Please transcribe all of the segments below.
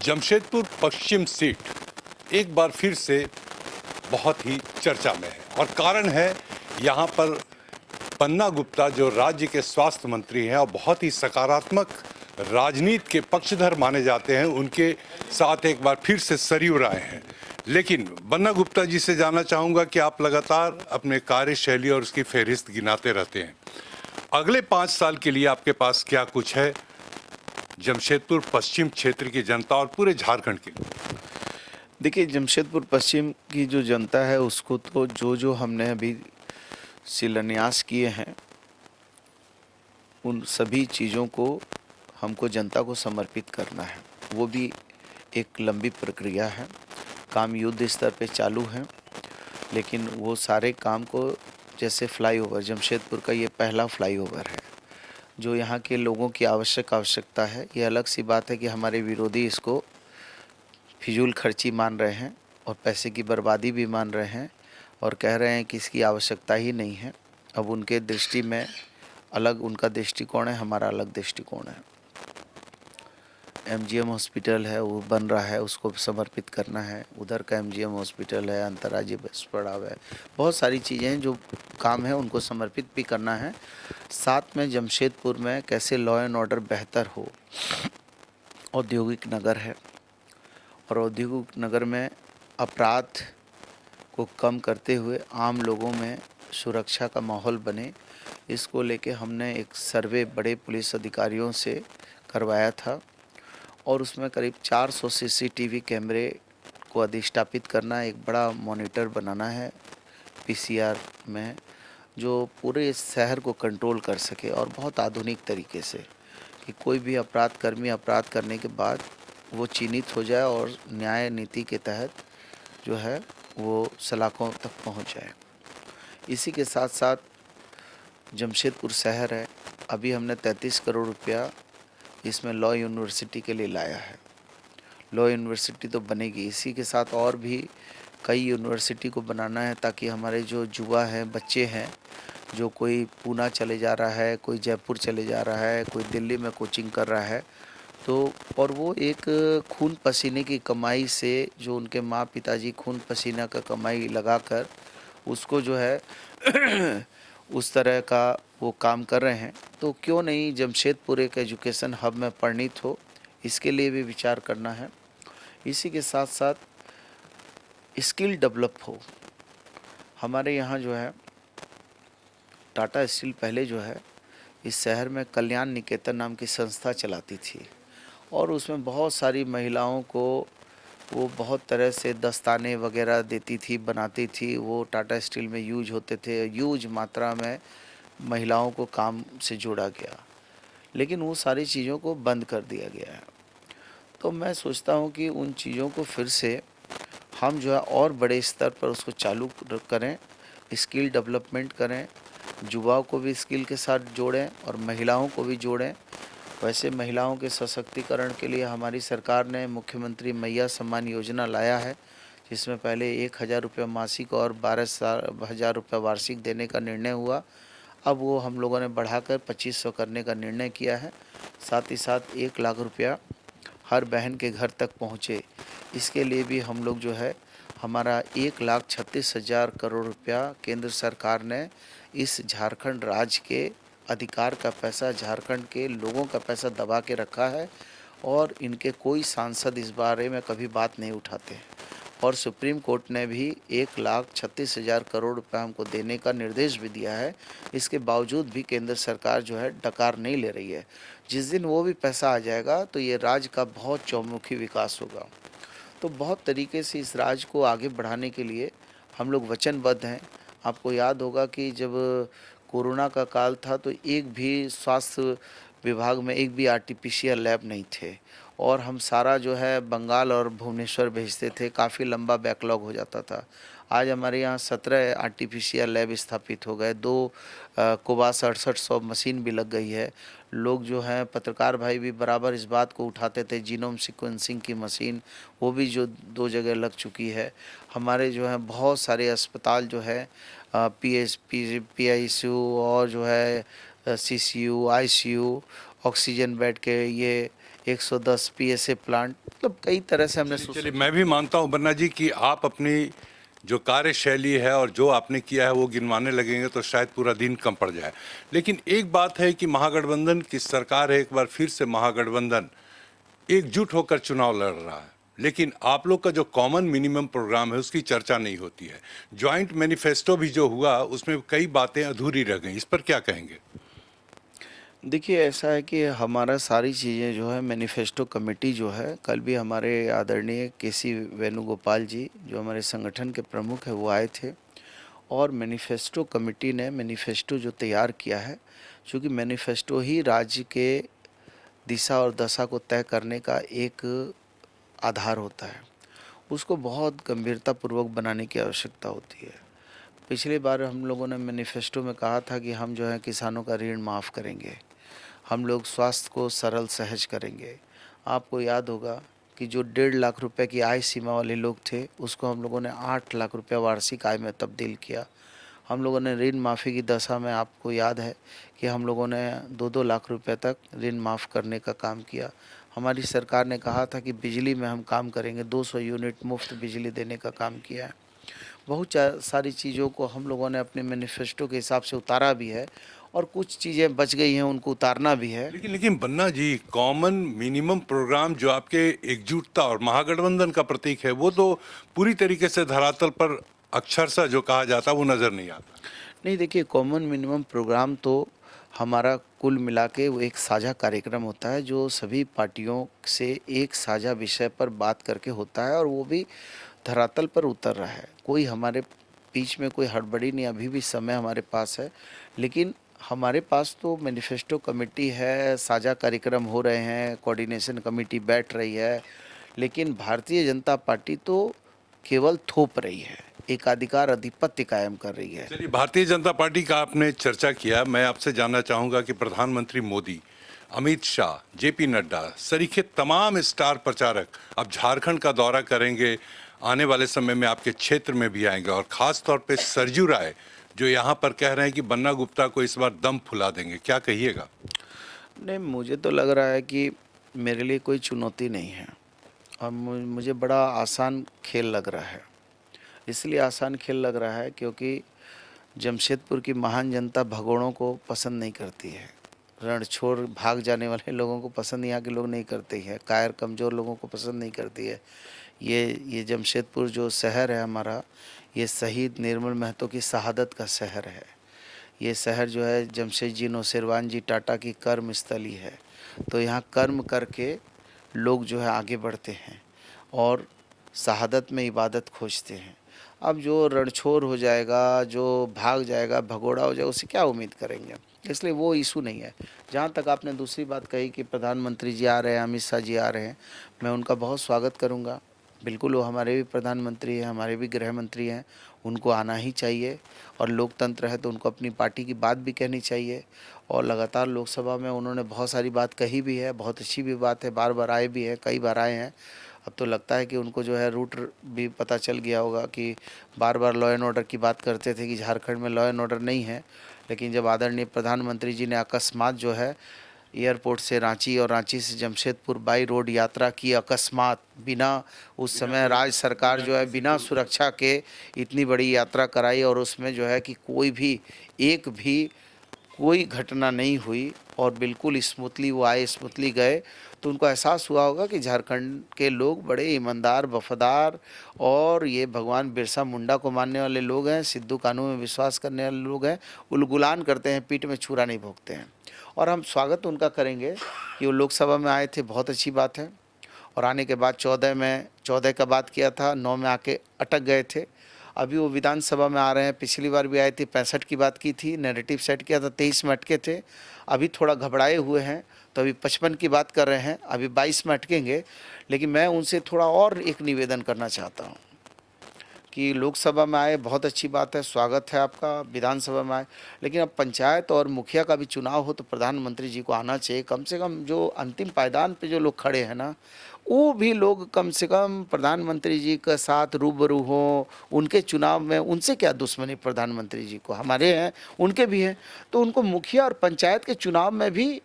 जमशेदपुर पश्चिम seat एक बार फिर से बहुत ही चर्चा में है और कारण है यहाँ पर पन्ना गुप्ता जो राज्य के स्वास्थ्य मंत्री हैं और बहुत ही सकारात्मक राजनीति के पक्षधर माने जाते हैं, उनके साथ एक बार फिर से सरयू आए हैं। लेकिन पन्ना गुप्ता जी से जानना चाहूँगा कि आप लगातार अपने कार्यशैली और उसकी फहरिस्त गिनाते रहते हैं, अगले 5 साल के लिए आपके पास क्या कुछ है जमशेदपुर पश्चिम क्षेत्र की जनता और पूरे झारखंड के लिए? देखिए, जमशेदपुर पश्चिम की जो जनता है उसको तो जो हमने अभी शिलान्यास किए हैं उन सभी चीज़ों को हमको जनता को समर्पित करना है। वो भी एक लंबी प्रक्रिया है, काम युद्ध स्तर पे चालू है, लेकिन वो सारे काम को जैसे फ्लाईओवर, जमशेदपुर का ये पहला फ्लाईओवर है जो यहाँ के लोगों की आवश्यकता है। ये अलग सी बात है कि हमारे विरोधी इसको फिजूल खर्ची मान रहे हैं और पैसे की बर्बादी भी मान रहे हैं और कह रहे हैं कि इसकी आवश्यकता ही नहीं है। अब उनके दृष्टि में अलग उनका दृष्टिकोण है, हमारा अलग दृष्टिकोण है। एमजीएम हॉस्पिटल है वो बन रहा है, उसको समर्पित करना है। उधर का एमजीएम हॉस्पिटल है, अंतर्राज्यीय बस पड़ाव है, बहुत सारी चीज़ें हैं जो काम है उनको समर्पित भी करना है। साथ में जमशेदपुर में कैसे लॉ एंड ऑर्डर बेहतर हो। औद्योगिक नगर है और औद्योगिक नगर में अपराध को कम करते हुए आम लोगों में सुरक्षा का माहौल बने, इसको लेके हमने एक सर्वे बड़े पुलिस अधिकारियों से करवाया था और उसमें करीब 400 सीसीटीवी कैमरे को अधिष्ठापित करना, एक बड़ा मॉनिटर बनाना है पीसीआर में, जो पूरे शहर को कंट्रोल कर सके और बहुत आधुनिक तरीके से, कि कोई भी अपराध कर्मी अपराध करने के बाद वो चिन्हित हो जाए और न्याय नीति के तहत जो है वो सलाखों तक पहुंच जाए। इसी के साथ साथ जमशेदपुर शहर है, अभी हमने 33 करोड़ रुपया इसमें लॉ यूनिवर्सिटी के लिए लाया है। लॉ यूनिवर्सिटी तो बनेगी, इसी के साथ और भी कई यूनिवर्सिटी को बनाना है ताकि हमारे जो युवा हैं, बच्चे हैं, जो कोई पूना चले जा रहा है, कोई जयपुर चले जा रहा है, कोई दिल्ली में कोचिंग कर रहा है, तो और वो एक खून पसीने की कमाई से, जो उनके माँ पिताजी खून पसीना का कमाई लगाकर उसको जो है उस तरह का वो काम कर रहे हैं, तो क्यों नहीं जमशेदपुर एक एजुकेशन हब में परिणित हो, इसके लिए भी विचार करना है। इसी के साथ साथ स्किल डेवलप हो। हमारे यहाँ जो है टाटा स्टील पहले जो है इस शहर में कल्याण निकेतन नाम की संस्था चलाती थी और उसमें बहुत सारी महिलाओं को वो बहुत तरह से दस्ताने वगैरह देती थी, बनाती थी। वो टाटा स्टील में यूज होते थे, यूज मात्रा में महिलाओं को काम से जोड़ा गया, लेकिन वो सारी चीज़ों को बंद कर दिया गया है। तो मैं सोचता हूँ कि उन चीज़ों को फिर से हम जो है और बड़े स्तर पर उसको चालू करें, स्किल डेवलपमेंट करें, युवाओं को भी स्किल के साथ जोड़ें और महिलाओं को भी जोड़ें। वैसे महिलाओं के सशक्तिकरण के लिए हमारी सरकार ने मुख्यमंत्री मैया सम्मान योजना लाया है, जिसमें पहले 1,000 रुपये मासिक और 12,000 रुपये वार्षिक देने का निर्णय हुआ। अब वो हम लोगों ने बढ़ाकर 2,500 करने का निर्णय किया है। साथ ही साथ 1 लाख रुपया हर बहन के घर तक पहुँचे, इसके लिए भी हम लोग जो है हमारा 1,36,000 करोड़ रुपया केंद्र सरकार ने इस झारखंड राज्य के अधिकार का पैसा, झारखंड के लोगों का पैसा दबा के रखा है और इनके कोई सांसद इस बारे में कभी बात नहीं उठाते हैं। और सुप्रीम कोर्ट ने भी 1,36,000 करोड़ रुपये हमको देने का निर्देश भी दिया है। इसके बावजूद भी केंद्र सरकार जो है डकार नहीं ले रही है। जिस दिन वो भी पैसा आ जाएगा तो ये राज्य का बहुत चौमुखी विकास होगा। तो बहुत तरीके से इस राज्य को आगे बढ़ाने के लिए हम लोग वचनबद्ध हैं। आपको याद होगा कि जब कोरोना का काल था तो एक भी स्वास्थ्य विभाग में एक भी आरटीपीसीआर लैब नहीं थे और हम सारा जो है बंगाल और भुवनेश्वर भेजते थे, काफ़ी लंबा बैकलॉग हो जाता था। आज हमारे यहाँ 17 आरटीपीसीआर लैब स्थापित हो गए, 2 कोबास 6800 मशीन भी लग गई है। लोग जो हैं, पत्रकार भाई भी बराबर इस बात को उठाते थे, जीनोम सीक्वेंसिंग की मशीन वो भी जो 2 जगह लग चुकी है। हमारे जो हैं बहुत सारे अस्पताल जो है पीआईसीयू और जो है सीसीयू, आईसीयू, ऑक्सीजन बेड के ये 110 पीएसए प्लांट, मतलब कई तरह से हमने चलिए, मैं भी मानता हूं बन्ना जी कि आप अपनी जो कार्यशैली है और जो आपने किया है वो गिनवाने लगेंगे तो शायद पूरा दिन कम पड़ जाए। लेकिन एक बात है कि महागठबंधन की सरकार है, एक बार फिर से महागठबंधन एकजुट होकर चुनाव लड़ रहा है, लेकिन आप लोग का जो कॉमन मिनिमम प्रोग्राम है उसकी चर्चा नहीं होती है। ज्वाइंट मैनिफेस्टो भी जो हुआ उसमें कई बातें अधूरी रह गई, इस पर क्या कहेंगे? देखिए, ऐसा है कि हमारा सारी चीज़ें जो है मैनिफेस्टो कमेटी जो है, कल भी हमारे आदरणीय केसी वेणुगोपाल जी जो हमारे संगठन के प्रमुख है वो आए थे, और मैनिफेस्टो कमेटी ने मैनिफेस्टो जो तैयार किया है, चूँकि मैनिफेस्टो ही राज्य के दिशा और दशा को तय करने का एक आधार होता है, उसको बहुत गंभीरतापूर्वक बनाने की आवश्यकता होती है। पिछली बार हम लोगों ने मैनिफेस्टो में कहा था कि हम जो है किसानों का ऋण माफ़ करेंगे, हम लोग स्वास्थ्य को सरल सहज करेंगे। आपको याद होगा कि जो 1.5 लाख रुपए की आय सीमा वाले लोग थे, उसको हम लोगों ने 8 लाख रुपए वार्षिक आय में तब्दील किया। हम लोगों ने ऋण माफ़ी की दशा में, आपको याद है कि हम लोगों ने 2-2 लाख रुपए तक ऋण माफ़ करने का काम किया। हमारी सरकार ने कहा था कि बिजली में हम काम करेंगे, 200 यूनिट मुफ्त बिजली देने का काम किया है। बहुत सारी चीज़ों को हम लोगों ने अपने मैनिफेस्टो के हिसाब से उतारा भी है, और कुछ चीज़ें बच गई हैं, उनको उतारना भी है। लेकिन बन्ना जी, कॉमन मिनिमम प्रोग्राम जो आपके एकजुटता और महागठबंधन का प्रतीक है वो तो पूरी तरीके से धरातल पर अक्षरशः जो कहा जाता है वो नजर नहीं आता। नहीं, देखिए, कॉमन मिनिमम प्रोग्राम तो हमारा कुल मिला के वो एक साझा कार्यक्रम होता है जो सभी पार्टियों से एक साझा विषय पर बात करके होता है, और वो भी धरातल पर उतर रहा है। कोई हमारे बीच में कोई हड़बड़ी नहीं, अभी भी समय हमारे पास है। लेकिन हमारे पास तो मैनिफेस्टो कमेटी है, साझा कार्यक्रम हो रहे हैं, कोऑर्डिनेशन कमेटी बैठ रही है, लेकिन भारतीय जनता पार्टी तो केवल थोप रही है, एकाधिकार आधिपत्य कायम कर रही है। चलिए, भारतीय जनता पार्टी का आपने चर्चा किया, मैं आपसे जानना चाहूंगा कि प्रधानमंत्री मोदी, अमित शाह, जेपी नड्डा सरीखे तमाम स्टार प्रचारक अब झारखंड का दौरा करेंगे, आने वाले समय में आपके क्षेत्र में भी आएंगे, और खास तौर पे सरजू राय जो यहाँ पर कह रहे हैं कि बन्ना गुप्ता को इस बार दम फुला देंगे, क्या कहिएगा? नहीं, मुझे तो लग रहा है कि मेरे लिए कोई चुनौती नहीं है, और मुझे बड़ा आसान खेल लग रहा है। इसलिए आसान खेल लग रहा है क्योंकि जमशेदपुर की महान जनता भगोड़ों को पसंद नहीं करती है, रण छोड़ भाग जाने वाले लोगों को पसंद यहाँ के लोग नहीं करते हैं, कायर कमज़ोर लोगों को पसंद नहीं करती है। ये जमशेदपुर जो शहर है हमारा, ये शहीद निर्मल महतो की शहादत का शहर है। ये शहर जो है जमशेद जी नौशेरवान जी टाटा की कर्म स्थली है। तो यहाँ कर्म करके लोग जो है आगे बढ़ते हैं और शहादत में इबादत खोजते हैं। अब जो रणछोड़ हो जाएगा, जो भाग जाएगा, भगोड़ा हो जाएगा, उससे क्या उम्मीद करेंगे? इसलिए वो इशू नहीं है। जहाँ तक आपने दूसरी बात कही कि प्रधानमंत्री जी आ रहे हैं, अमित शाह जी आ रहे हैं, मैं उनका बहुत स्वागत करूँगा। बिल्कुल, वो हमारे भी प्रधानमंत्री हैं, हमारे भी गृह मंत्री हैं, उनको आना ही चाहिए, और लोकतंत्र है तो उनको अपनी पार्टी की बात भी कहनी चाहिए। और लगातार लोकसभा में उन्होंने बहुत सारी बात कही भी है, बहुत अच्छी भी बात है, बार बार आए भी हैं, कई बार आए हैं। अब तो लगता है कि उनको जो है रूट भी पता चल गया होगा कि बार बार लॉ एंड ऑर्डर की बात करते थे कि झारखंड में लॉ एंड ऑर्डर नहीं है, लेकिन जब आदरणीय प्रधानमंत्री जी ने अकस्मात जो है एयरपोर्ट से रांची और रांची से जमशेदपुर बाई रोड यात्रा की, अकस्मात, बिना उस समय राज्य सरकार जो है बिना सुरक्षा के इतनी बड़ी यात्रा कराई, और उसमें जो है कि एक भी कोई घटना नहीं हुई, और बिल्कुल स्मूथली वो आए, स्मूथली गए। तो उनको एहसास हुआ होगा कि झारखंड के लोग बड़े ईमानदार, वफादार, और ये भगवान बिरसा मुंडा को मानने वाले लोग हैं, सिद्धू कानू में विश्वास करने वाले लोग हैं, उलगुलान करते हैं, पीठ में छुरा नहीं भोंकते हैं। और हम स्वागत उनका करेंगे कि वो लोकसभा में आए थे, बहुत अच्छी बात है। और आने के बाद 14 का बात किया था, 9 में आके अटक गए थे। अभी वो विधानसभा में आ रहे हैं, पिछली बार भी आए थे, 65 की बात की थी, नैरेटिव सेट किया था, 23 में अटके थे। अभी थोड़ा घबराए हुए हैं, तो अभी 55 की बात कर रहे हैं, अभी 22 में अटकेंगे। लेकिन मैं उनसे थोड़ा और एक निवेदन करना चाहता हूँ कि लोकसभा में आए, बहुत अच्छी बात है, स्वागत है आपका, विधानसभा में आए, लेकिन अब पंचायत और मुखिया का भी चुनाव हो तो प्रधानमंत्री जी को आना चाहिए। कम से कम जो अंतिम पायदान पे जो लोग खड़े हैं ना, वो भी लोग कम से कम प्रधानमंत्री जी के साथ रूबरू हों। उनके चुनाव में उनसे क्या दुश्मनी प्रधानमंत्री जी को, हमारे हैं, उनके भी हैं, तो उनको मुखिया और पंचायत के चुनाव में भी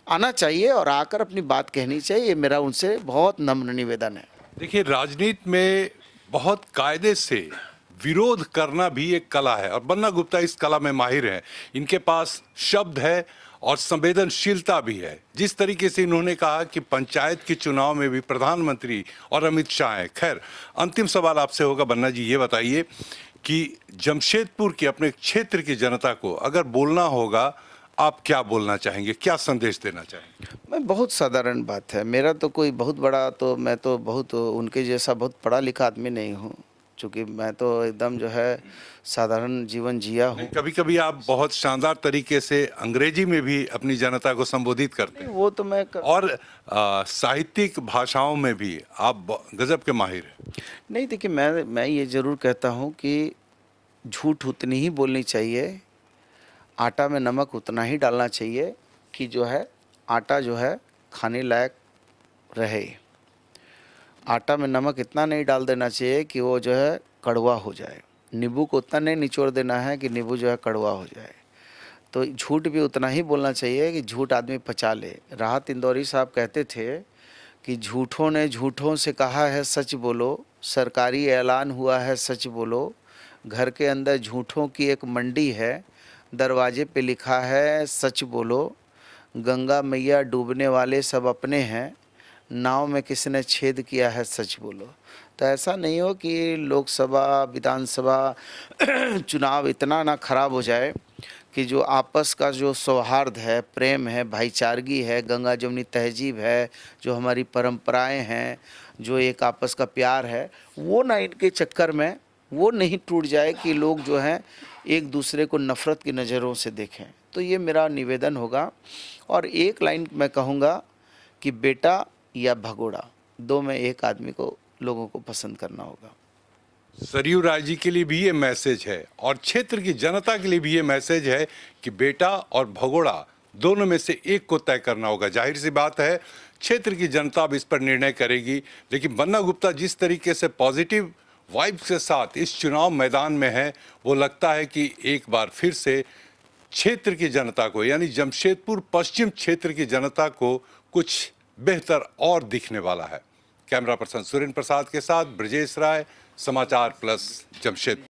आना चाहिए और आकर अपनी बात कहनी चाहिए। ये मेरा उनसे बहुत नम्र निवेदन है। देखिए, राजनीति में बहुत कायदे से विरोध करना भी एक कला है और बन्ना गुप्ता इस कला में माहिर हैं। इनके पास शब्द है और संवेदनशीलता भी है। जिस तरीके से इन्होंने कहा कि पंचायत के चुनाव में भी प्रधानमंत्री और अमित शाह हैं। खैर, अंतिम सवाल आपसे होगा बन्ना जी, ये बताइए कि जमशेदपुर की अपने क्षेत्र की जनता को अगर बोलना होगा, आप क्या बोलना चाहेंगे, क्या संदेश देना चाहेंगे? मैं बहुत साधारण बात है, मेरा तो कोई बहुत बड़ा, तो मैं तो बहुत उनके जैसा बहुत पढ़ा लिखा आदमी नहीं हूँ, क्योंकि मैं तो एकदम जो है साधारण जीवन जिया हूँ। कभी कभी आप बहुत शानदार तरीके से अंग्रेजी में भी अपनी जनता को संबोधित करते हैं वो तो मैं और साहित्यिक भाषाओं में भी आप गजब के माहिर हैं। नहीं, देखिए, मैं ये ज़रूर कहता हूँ कि झूठ उतनी ही बोलनी चाहिए, आटा में नमक उतना ही डालना चाहिए कि जो है आटा जो है खाने लायक रहे। आटा में नमक इतना नहीं डाल देना चाहिए कि वो जो है कड़वा हो जाए। नींबू को उतना नहीं निचोड़ देना है कि नींबू जो है कड़वा हो जाए। तो झूठ भी उतना ही बोलना चाहिए कि झूठ आदमी पचा ले। राहत इंदौरी साहब कहते थे कि झूठों ने झूठों से कहा है सच बोलो, सरकारी ऐलान हुआ है सच बोलो, घर के अंदर झूठों की एक मंडी है, दरवाजे पे लिखा है सच बोलो, गंगा मैया डूबने वाले सब अपने हैं, नाव में किसी ने छेद किया है सच बोलो। तो ऐसा नहीं हो कि लोकसभा विधानसभा चुनाव इतना ना खराब हो जाए कि जो आपस का जो सौहार्द है, प्रेम है, भाईचारगी है, गंगा जमुनी तहजीब है, जो हमारी परंपराएं हैं, जो एक आपस का प्यार है, वो ना इनके चक्कर में वो नहीं टूट जाए कि लोग जो हैं एक दूसरे को नफ़रत की नज़रों से देखें। तो ये मेरा निवेदन होगा। और एक लाइन मैं कहूँगा कि बेटा या भगोड़ा, दो में एक आदमी को लोगों को पसंद करना होगा। सरयू राय जी के लिए भी ये मैसेज है और क्षेत्र की जनता के लिए भी ये मैसेज है कि बेटा और भगोड़ा दोनों में से एक को तय करना होगा। जाहिर सी बात है, क्षेत्र की जनता अब इस पर निर्णय करेगी। लेकिन बन्ना गुप्ता जिस तरीके से पॉजिटिव वाइब्स के साथ इस चुनाव मैदान में है, वो लगता है कि एक बार फिर से क्षेत्र की जनता को, यानी जमशेदपुर पश्चिम क्षेत्र की जनता को कुछ बेहतर और दिखने वाला है। कैमरा पर्सन सुरेंद्र प्रसाद के साथ ब्रजेश राय, समाचार प्लस, जमशेदपुर।